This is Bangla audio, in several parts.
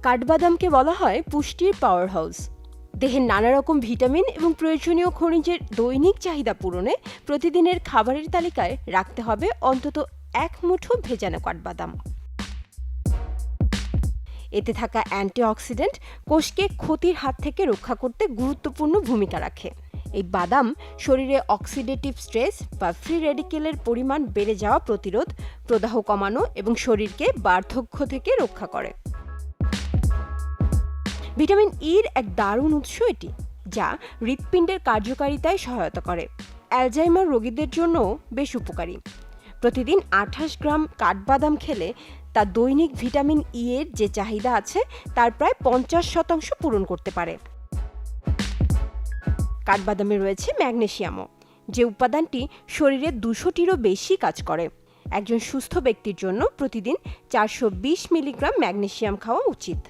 কাঠবাদামকে বলা হয় পুষ্টির পাওয়ার হাউস। দেহের নানা রকম ভিটামিন এবং প্রয়োজনীয় খনিজের দৈনিক চাহিদা পূরণে প্রতিদিনের খাবারের তালিকায় রাখতে হবে অন্তত এক মুঠো ভেজানো কাঠবাদাম। এতে থাকা অ্যান্টিঅক্সিডেন্ট কোষকে ক্ষতির হাত থেকে রক্ষা করতে গুরুত্বপূর্ণ ভূমিকা রাখে। এই বাদাম শরীরে অক্সিডেটিভ স্ট্রেস বা ফ্রি রেডিকেলের পরিমাণ বেড়ে যাওয়া প্রতিরোধ, প্রদাহ কমানো এবং শরীরকে বার্ধক্য থেকে রক্ষা করে। ভিটামিন ইর এক দারুণ উৎস এটি, যা হৃৎপিণ্ডের কার্যকারিতায় সহায়তা করে। অ্যালজাইমার রোগীদের জন্য বেশ উপকারী। প্রতিদিন 28 গ্রাম কাঠবাদাম খেলে তা দৈনিক ভিটামিন ই এর যে চাহিদা আছে তার প্রায় 50% পূরণ করতে পারে। কাঠবাদামে রয়েছে ম্যাগনেসিয়ামও, যে উপাদানটি শরীরে 200টিরও বেশি কাজ করে। একজন সুস্থ ব্যক্তির জন্য প্রতিদিন 420 মিলিগ্রাম ম্যাগনেসিয়াম খাওয়া উচিত।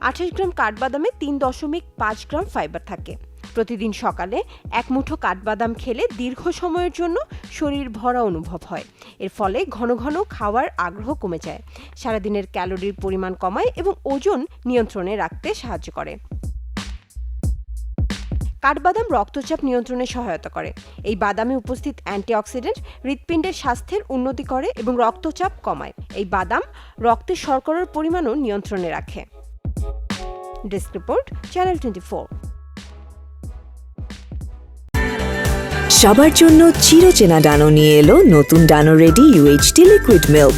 28 গ্রাম কাঠবাদামে 3.5 গ্রাম ফাইবার থাকে। প্রতিদিন সকালে এক মুঠো কাঠবাদাম খেলে দীর্ঘ সময়ের জন্য শরীর ভরা অনুভব হয়। এর ফলে ঘন ঘন খাওয়ার আগ্রহ কমে যায়, সারাদিনের ক্যালোরির পরিমাণ কমায় এবং ওজন নিয়ন্ত্রণে রাখতে সাহায্য করে। কাঠবাদাম রক্তচাপ নিয়ন্ত্রণে সহায়তা করে। এই বাদামে উপস্থিত অ্যান্টিঅক্সিডেন্ট হৃৎপিণ্ডের স্বাস্থ্যের উন্নতি করে এবং রক্তচাপ কমায়। এই বাদাম রক্তে শর্করার পরিমাণও নিয়ন্ত্রণে রাখে। Desk report, channel 24। সবার জন্য চিরচেনা ডানো নিয়ে এলো নতুন ডানো রেডি UHT লিকুইড মিল্ক।